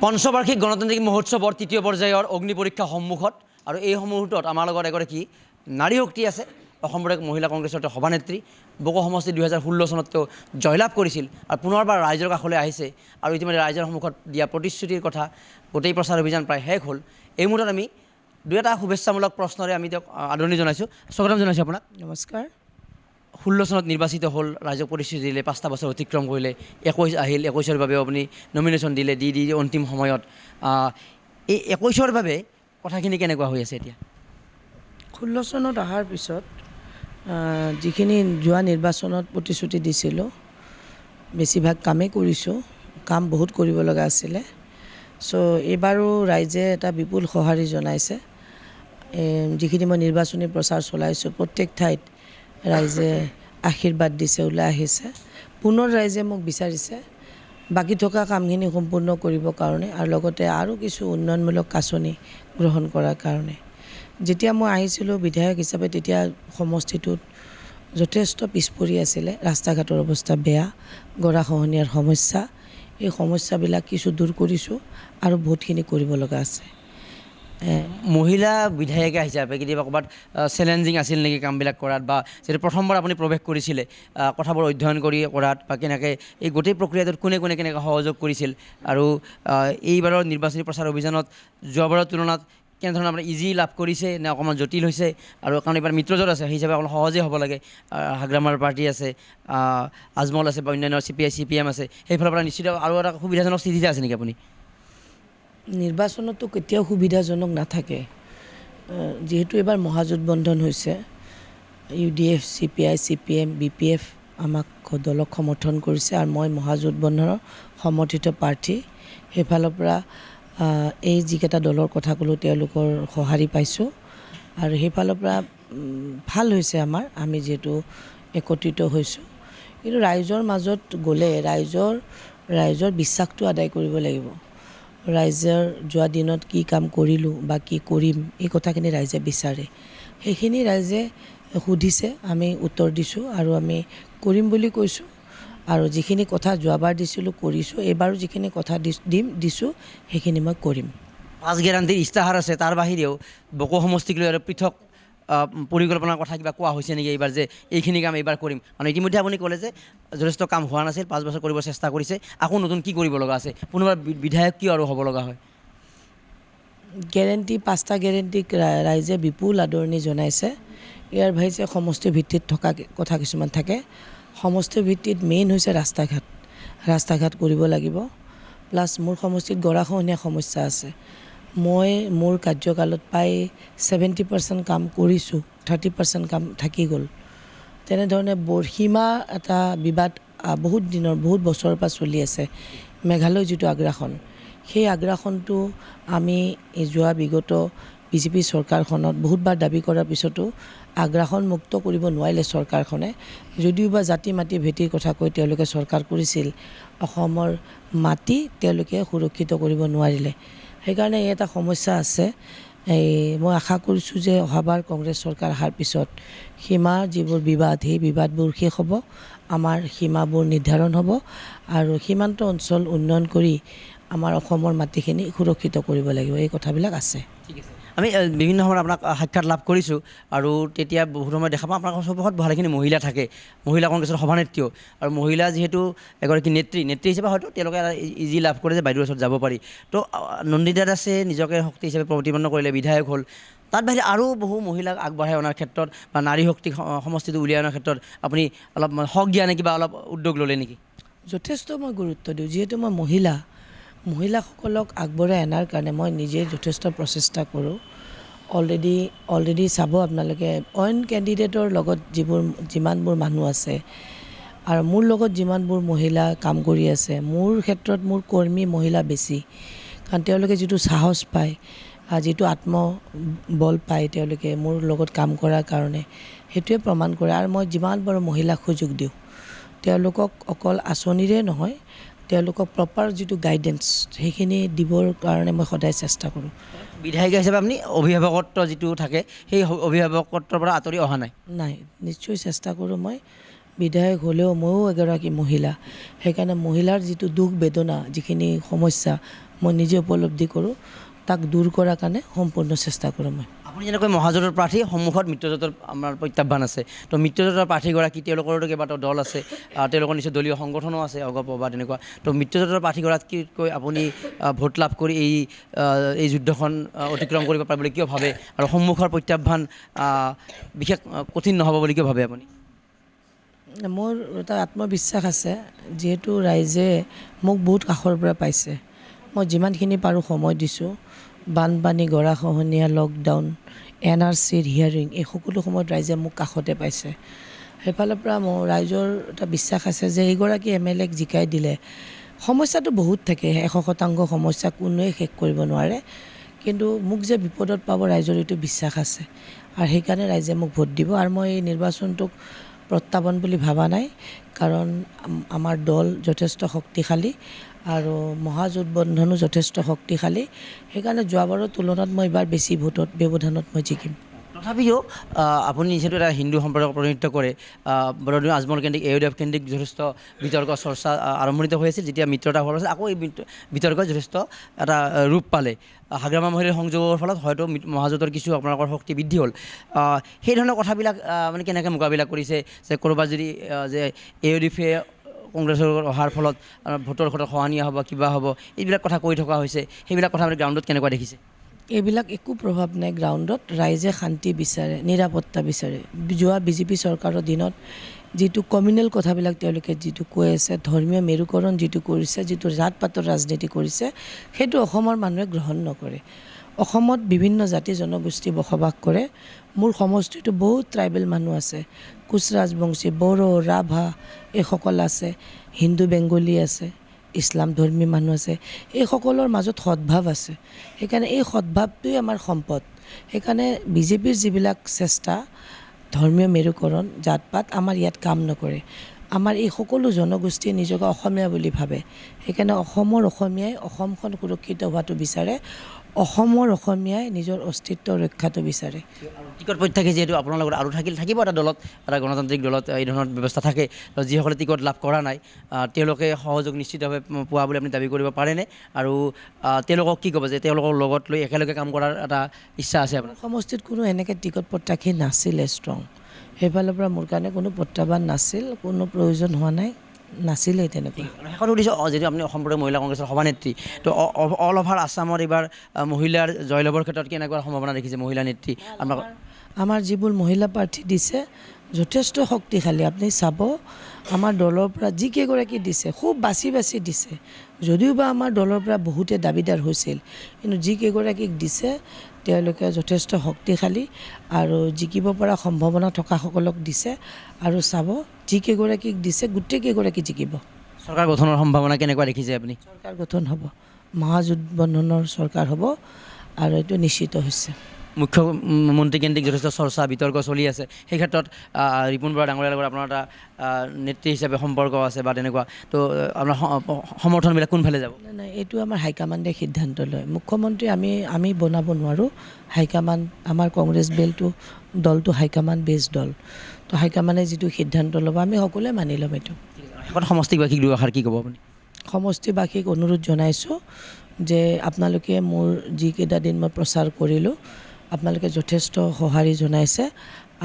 পঞ্চবাৰ্ষিক গণতান্ত্ৰিক মহোৎসৱৰ তৃতীয় পৰ্যায়ৰ অগ্নি পৰীক্ষা সন্মুখত আৰু এই মুহূৰ্তত আমাৰ লগত এগৰাকী নাৰী শক্তি আছে অসম প্ৰদেশ মহিলা কংগ্ৰেছৰ সভানেত্ৰী বকো সমষ্টি 2016 চনত তেওঁ জয়লাভ কৰিছিল আৰু পুনৰবাৰ ৰাইজৰ কাষলৈ আহিছে আৰু ইতিমধ্যে ৰাইজৰ সন্মুখত দিয়া প্ৰতিশ্ৰুতিৰ কথা গোটেই প্ৰচাৰ অভিযান প্ৰায় শেষ হ'ল। এই মুহূৰ্তত আমি দুই এটা শুভেচ্ছামূলক প্ৰশ্নৰে আমি তেওঁক আদৰণি জনাইছোঁ। স্বাগতম জনাইছোঁ আপোনাক। নমস্কাৰ। 16 চনত নিৰ্বাচিত হ'ল, ৰাইজক প্ৰতিশ্ৰুতি দিলে, 5টা বছৰ অতিক্ৰম কৰিলে, 21 আহিল, 21ৰ বাবেও আপুনি নমিনেশ্যন দিলে, দি অন্তিম সময়ত এই 21ৰ বাবে কথাখিনি কেনেকুৱা হৈ আছে এতিয়া? 16 চনত অহাৰ পিছত যিখিনি যোৱা নিৰ্বাচনত প্ৰতিশ্ৰুতি দিছিলোঁ বেছিভাগ কামেই কৰিছোঁ, কাম বহুত কৰিব লগা আছিলে। চ' এইবাৰো ৰাইজে এটা বিপুল সঁহাৰি জনাইছে। যিখিনি মই নিৰ্বাচনী প্ৰচাৰ চলাইছোঁ প্ৰত্যেক ঠাইত ৰাইজে আশীৰ্বাদ দিছে, ওলাই আহিছে। পুনৰ ৰাইজে মোক বিচাৰিছে বাকী থকা কামখিনি সম্পূৰ্ণ কৰিবৰ কাৰণে আৰু লগতে আৰু কিছু উন্নয়নমূলক আঁচনি গ্ৰহণ কৰাৰ কাৰণে। যেতিয়া মই আহিছিলোঁ বিধায়ক হিচাপে তেতিয়া সমষ্টিটোত যথেষ্ট পিছ পৰি আছিলে, ৰাস্তা ঘাটৰ অৱস্থা বেয়া, গৰাখহনীয়াৰ সমস্যা। এই সমস্যাবিলাক কিছু দূৰ কৰিছোঁ আৰু বহুতখিনি কৰিব লগা আছে। মহিলা বিধায়িকা হিচাপে কেতিয়াবা ক'ৰবাত চেলেঞ্জিং আছিল নেকি কামবিলাক কৰাত, বা যিহেতু প্ৰথমবাৰ আপুনি প্ৰৱেশ কৰিছিলে কথাবোৰ অধ্যয়ন কৰি কৰাত, বা কেনেকৈ এই গোটেই প্ৰক্ৰিয়াটোত কোনে কেনেকৈ সহযোগ কৰিছিল আৰু এইবাৰৰ নিৰ্বাচনী প্ৰচাৰ অভিযানত যোৱাবাৰৰ তুলনাত কেনেধৰণৰ আপোনাৰ ইজি লাভ কৰিছে নে অকণমান জটিল হৈছে? আৰু কাৰণ এইবাৰ মিত্ৰজোঁট আছে, সেই হিচাপে অকণমান সহজেই হ'ব লাগে। হাগ্ৰামাৰ পাৰ্টি আছে, আজমল আছে, বা অন্যান্য CPI CPM আছে, সেইফালৰ পৰা নিশ্চিত আৰু এটা সুবিধাজনক স্থিতিতে আছে নেকি আপুনি? নিৰ্বাচনতো কেতিয়াও সুবিধাজনক নাথাকে। যিহেতু এইবাৰ মহাজোঁটবন্ধন হৈছে, UDF CPI CPM BPF আমাক দলক সমৰ্থন কৰিছে আৰু মই মহাজোঁটবন্ধনৰ সমৰ্থিত প্ৰাৰ্থী। সেইফালৰ পৰা এই যিকেইটা দলৰ কথা ক'লোঁ তেওঁলোকৰ সঁহাৰি পাইছোঁ আৰু সেইফালৰ পৰা ভাল হৈছে আমি যিহেতু একত্ৰিত হৈছোঁ। কিন্তু ৰাইজৰ মাজত গ'লে ৰাইজৰ বিশ্বাসটো আদায় কৰিব লাগিব। ৰাইজৰ যোৱা দিনত কি কাম কৰিলোঁ বা কি কৰিম এই কথাখিনি ৰাইজে বিচাৰে। সেইখিনি ৰাইজে সুধিছে, আমি উত্তৰ দিছোঁ আৰু আমি কৰিম বুলি কৈছোঁ। আৰু যিখিনি কথা যোৱাবাৰ দিছিলোঁ কৰিছোঁ, এইবাৰো যিখিনি কথা দিছোঁ সেইখিনি মই কৰিম। 5 গেৰাণ্টিৰ ইস্তাহাৰ আছে, তাৰ বাহিৰেও বকো সমষ্টিক লৈ আৰু পৃথক পৰিকল্পনাৰ কথা কিবা কোৱা হৈছে নেকি এইবাৰ, যে এইখিনি কাম এইবাৰ কৰিম? মানে ইতিমধ্যে আপুনি ক'লে যে যথেষ্ট কাম হোৱা নাছিল, 5 বছৰ কৰিব চেষ্টা কৰিছে, আকৌ নতুন কি কৰিব লগা আছে? পুনৰবাৰ বিধায়ক কিয় আৰু হ'ব লগা হয়? গেৰেণ্টি 5টা গেৰেণ্টিক ৰাইজে বিপুল আদৰণি জনাইছে। ইয়াৰ বাহিৰে সমষ্টি ভিত্তিত থকা কথা কিছুমান থাকে। সমষ্টি ভিত্তিত মেইন হৈছে ৰাস্তা ঘাট কৰিব লাগিব। প্লাছ মোৰ সমষ্টিত গৰাখহনীয়া সমস্যা আছে। মই মোৰ কাৰ্যকালত প্ৰায় 70% কাম কৰিছোঁ, 30% কাম থাকি গ'ল। তেনেধৰণে বৰসীমা এটা বিবাদ বহুত বছৰৰ পৰা চলি আছে। মেঘালয় যিটো আগ্ৰাসন, সেই আগ্ৰাসনটো আমি যোৱা বিগত BJP চৰকাৰখনত বহুতবাৰ দাবী কৰাৰ পিছতো আগ্ৰাসন মুক্ত কৰিব নোৱাৰিলে চৰকাৰখনে। যদিও বা জাতি মাটি ভেটিৰ কথা কৈ তেওঁলোকে চৰকাৰ কৰিছিল, অসমৰ মাটি তেওঁলোকে সুৰক্ষিত কৰিব নোৱাৰিলে। সেইকাৰণে এটা সমস্যা আছে। মই আশা কৰিছোঁ যে অহাবাৰ কংগ্ৰেছ চৰকাৰ অহাৰ পিছত সীমাৰ যিবোৰ বিবাদ, সেই বিবাদবোৰ শেষ হ'ব, আমাৰ সীমাবোৰ নিৰ্ধাৰণ হ'ব আৰু সীমান্ত অঞ্চল উন্নয়ন কৰি আমাৰ অসমৰ মাটিখিনি সুৰক্ষিত কৰিব লাগিব। এই কথাবিলাক আছে। ঠিক আছে। আমি বিভিন্ন সময়ত আপোনাক সাক্ষাৎ লাভ কৰিছোঁ আৰু তেতিয়া বহুত সময় দেখা পাওঁ আপোনাৰ চৌপাশত ভালেখিনি মহিলা থাকে, মহিলা কংগ্ৰেছৰ সভানেত্ৰীও, আৰু মহিলা যিহেতু এগৰাকী নেত্ৰী হিচাপে হয়তো তেওঁলোকে ইজি লাভ কৰে যে বাইদেউৰ ওচৰত যাব পাৰি। তো নন্দিতা দাসে নিজকে শক্তি হিচাপে প্ৰতিপন্ন কৰিলে, বিধায়ক হ'ল। তাত বাহিৰে আৰু বহু মহিলাক আগবঢ়াই অনাৰ ক্ষেত্ৰত বা নাৰী শক্তি সমষ্টিটো উলিয়াই অনাৰ ক্ষেত্ৰত আপুনি অলপ হক দিয়া নে কিবা অলপ উদ্যোগ ল'লে নেকি? যথেষ্ট মই গুৰুত্ব দিওঁ। যিহেতু মই মহিলাসকলক আগবঢ়াই অনাৰ কাৰণে মই নিজে যথেষ্ট প্ৰচেষ্টা কৰোঁ। অলৰেডি চাব আপোনালোকে অইন কেণ্ডিডেটৰ লগত যিমানবোৰ মানুহ আছে আৰু মোৰ লগত যিমানবোৰ মহিলা কাম কৰি আছে, মোৰ ক্ষেত্ৰত মোৰ কৰ্মী মহিলা বেছি। কাৰণ তেওঁলোকে যিটো সাহস পায়, যিটো আত্মবল পায় তেওঁলোকে মোৰ লগত কাম কৰাৰ কাৰণে, সেইটোৱে প্ৰমাণ কৰে। আৰু মই যিমান পাৰোঁ মহিলাক সুযোগ দিওঁ। তেওঁলোকক অকল আঁচনিৰে নহয়, তেওঁলোকক প্ৰপাৰ যিটো গাইডেন্স সেইখিনি দিবৰ কাৰণে মই সদায় চেষ্টা কৰোঁ। বিধায়িকা হিচাপে আপুনি অভিভাৱকত্ব যিটো থাকে সেই অভিভাৱকত্বৰ পৰা আঁতৰি অহা নাই? নিশ্চয় চেষ্টা কৰোঁ। মই বিধায়ক হ'লেও ময়ো এগৰাকী মহিলা। সেইকাৰণে মহিলাৰ যিটো দুখ বেদনা, যিখিনি সমস্যা মই নিজে উপলব্ধি কৰোঁ তাক দূৰ কৰাৰ কাৰণে সম্পূৰ্ণ চেষ্টা কৰোঁ মই আপুনি যেনেকৈ মহাজোঁটৰ প্ৰাৰ্থী সন্মুখত মিত্ৰজোঁটৰ আমাৰ প্ৰত্যাহ্বান আছে তো মিত্ৰজোঁটৰ প্ৰাৰ্থীগৰাকী তেওঁলোকৰো কেইবাটাও দল আছে তেওঁলোকৰ নিশ্চয় দলীয় সংগঠনো আছে অগপ বা তেনেকুৱা তো মিত্ৰজোঁটৰ প্ৰাৰ্থীগৰাকীতকৈ আপুনি ভোট লাভ কৰি এই যুদ্ধখন অতিক্ৰম কৰিব পাৰে বুলি কিয় ভাবে আৰু সন্মুখৰ প্ৰত্যাহ্বান বিশেষ কঠিন নহ'ব বুলি কিয় ভাবে আপুনি মোৰ এটা আত্মবিশ্বাস আছে যিহেতু ৰাইজে মোক বহুত কাষৰ পৰা পাইছে মই যিমানখিনি পাৰোঁ সময় দিছোঁ বানপানী গৰাখহনীয়া লকডাউন NRCৰ হিয়াৰিং এই সকলো সময়ত ৰাইজে মোক কাষতে পাইছে সেইফালৰ পৰা মোৰ ৰাইজৰ এটা বিশ্বাস আছে যে এইগৰাকী MLAক জিকাই দিলে সমস্যাটো বহুত থাকে 100% সমস্যা কোনোৱে শেষ কৰিব নোৱাৰে কিন্তু মোক যে বিপদত পাব ৰাইজৰ এইটো বিশ্বাস আছে আৰু সেইকাৰণে ৰাইজে মোক ভোট দিব আৰু মই এই নিৰ্বাচনটোক প্ৰত্যাহ্বান বুলি ভাবা নাই কাৰণ আমাৰ দল যথেষ্ট শক্তিশালী আৰু মহাজোঁটবন্ধনো যথেষ্ট শক্তিশালী সেইকাৰণে যোৱাবাৰৰ তুলনাত মই এইবাৰ বেছি ভোটত ব্যৱধানত মই জিকিম তথাপিও আপুনি যিহেতু এটা হিন্দু সম্প্ৰদায়ক প্ৰতিনিধিত্ব কৰে বৰদুৱা আজমল কেন্দ্ৰিক AUDF কেন্দ্ৰিক যথেষ্ট বিতৰ্ক চৰ্চা আৰম্ভণিত হৈ আছিল যেতিয়া মিত্ৰতা হোৱাৰ পাছত আকৌ এই বিতৰ্ক যথেষ্ট এটা ৰূপ পালে হাগ্ৰামা মহিলাৰ সংযোগৰ ফলত হয়তো মহাজোঁটৰ কিছু আপোনালোকৰ শক্তি বৃদ্ধি হ'ল সেই ধৰণৰ কথাবিলাক মানে কেনেকৈ মোকাবিলা কৰিছে যে ক'ৰবাত যদি যে AUDFে কংগ্ৰেছৰ অহাৰ ফলত ভোটৰ ক্ষেত্ৰত সহনীয়া হ'ব কিবা হ'ব এইবিলাক কথা কৈ থকা হৈছে সেইবিলাক কথা আপুনি গ্ৰাউণ্ডত কেনেকুৱা দেখিছে এইবিলাক একো প্ৰভাৱ নাই গ্ৰাউণ্ডত ৰাইজে শান্তি বিচাৰে নিৰাপত্তা বিচাৰে যোৱা BJP চৰকাৰৰ দিনত যিটো কমিউনেল কথাবিলাক তেওঁলোকে যিটো কৈ আছে ধৰ্মীয় মেৰুকৰণ যিটো কৰিছে যিটো জাত পাতৰ ৰাজনীতি কৰিছে সেইটো অসমৰ মানুহে গ্ৰহণ নকৰে অসমত বিভিন্ন জাতি জনগোষ্ঠী বসবাস কৰে মোৰ সমষ্টিটো বহুত ট্ৰাইবেল মানুহ আছে কোচ ৰাজবংশী বড়ো ৰাভা এইসকল আছে হিন্দু বেংগলী আছে ইছলাম ধৰ্মী মানুহ আছে এই সকলৰ মাজত সদ্ভাৱ আছে সেইকাৰণে এই সদ্ভাৱটোৱে আমাৰ সম্পদ সেইকাৰণে BJPৰ যিবিলাক চেষ্টা ধৰ্মীয় মেৰুকৰণ জাত পাত আমাৰ ইয়াত কাম নকৰে আমাৰ এই সকলো জনগোষ্ঠীয়ে নিজকে অসমীয়া বুলি ভাবে সেইকাৰণে অসমৰ অসমীয়াই অসমখন সুৰক্ষিত হোৱাটো বিচাৰে অসমৰ অসমীয়াই নিজৰ অস্তিত্ব ৰক্ষাটো বিচাৰে টিকট প্ৰত্যাশী যিহেতু আপোনাৰ লগত আৰু থাকিব এটা দলত এটা গণতান্ত্ৰিক দলত এই ধৰণৰ ব্যৱস্থা থাকে যিসকলে টিকট লাভ কৰা নাই তেওঁলোকে সহযোগ নিশ্চিতভাৱে পোৱা বুলি আপুনি দাবী কৰিব পাৰেনে আৰু তেওঁলোকক কি ক'ব যে তেওঁলোকৰ লগত লৈ একেলগে কাম কৰাৰ এটা ইচ্ছা আছে আপোনাৰ সমষ্টিত কোনো এনেকৈ টিকট প্ৰত্যাশী নাছিলে ষ্ট্ৰং সেইফালৰ পৰা মোৰ কাৰণে কোনো প্ৰত্যাহ্বান নাছিল কোনো প্ৰয়োজন হোৱা নাই নাছিলেই তেনেকুৱা শেষত সুধিছোঁ যিহেতু আপুনি অসম প্ৰদেশ মহিলা কংগ্ৰেছৰ সভানেত্ৰী তো অল অভাৰ আছামত এইবাৰ মহিলাৰ জয়লাভৰ ক্ষেত্ৰত কেনেকুৱা সম্ভাৱনা দেখিছে মহিলা নেত্ৰী আমাৰ যিবোৰ মহিলা প্ৰাৰ্থী দিছে যথেষ্ট শক্তিশালী আপুনি চাব আমাৰ দলৰ পৰা যিকেইগৰাকী দিছে খুব বাছি বাছি দিছে যদিও বা আমাৰ দলৰ পৰা বহুতে দাবীদাৰ হৈছিল কিন্তু যিকেইগৰাকীক দিছে তেওঁলোকে যথেষ্ট শক্তিশালী আৰু জিকিব পৰা সম্ভাৱনা থকাসকলক দিছে আৰু চাব যিকেইগৰাকীক দিছে গোটেইকেইগৰাকী জিকিব চৰকাৰ গঠনৰ সম্ভাৱনা কেনেকুৱা দেখিছে আপুনি চৰকাৰ গঠন হ'ব মহাজোঁটবন্ধনৰ চৰকাৰ হ'ব আৰু এইটো নিশ্চিত হৈছে মুখ্যমন্ত্ৰী কেন্দ্ৰিক যথেষ্ট চৰ্চা বিতৰ্ক চলি আছে সেই ক্ষেত্ৰত ৰিপুণ বৰা ডাঙৰীয়াৰ লগত আপোনাৰ এটা নেত্ৰী হিচাপে সম্পৰ্ক আছে বা তেনেকুৱা তো আপোনাৰ সমৰ্থনবিলাক কোনফালে যাব নাই এইটো আমাৰ হাইকমাণ্ডে সিদ্ধান্ত লয় মুখ্যমন্ত্ৰী আমি বনাব নোৱাৰোঁ হাইকমাণ্ড আমাৰ কংগ্ৰেছ দলটো হাইকমাণ্ড বেছ দল তো হাইকমাণ্ডে যিটো সিদ্ধান্ত ল'ব আমি সকলোৱে মানি ল'ম এইটো শেষত সমষ্টিবাসীক দুআষাৰ কি ক'ব আপুনি সমষ্টিবাসীক অনুৰোধ জনাইছোঁ যে আপোনালোকে মোৰ যিকেইটা দিন মই প্ৰচাৰ কৰিলোঁ আপোনালোকে যথেষ্ট সঁহাৰি জনাইছে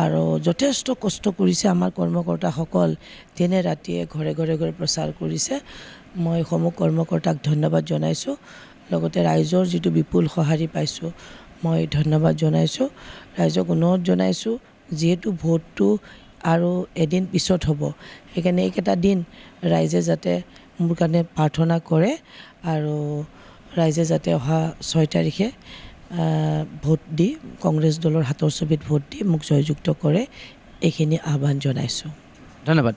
আৰু যথেষ্ট কষ্ট কৰিছে আমাৰ কৰ্মকৰ্তাসকল দিনে ৰাতিয়ে ঘৰে ঘৰে প্ৰচাৰ কৰিছে মই সমূহ কৰ্মকৰ্তাক ধন্যবাদ জনাইছোঁ লগতে ৰাইজৰ যিটো বিপুল সঁহাৰি পাইছোঁ মই ধন্যবাদ জনাইছোঁ ৰাইজক অনুৰোধ জনাইছোঁ যিহেতু ভোটটো আৰু এদিন পিছত হ'ব সেইকাৰণে এইকেইটা দিন ৰাইজে যাতে মোৰ কাৰণে প্ৰাৰ্থনা কৰে আৰু ৰাইজে যাতে অহা 6 তাৰিখে ভোট দি কংগ্ৰেছ দলৰ হাতৰ ছবিত ভোট দি মোক জয়যুক্ত কৰে এইখিনি আহ্বান জনাইছোঁ ধন্যবাদ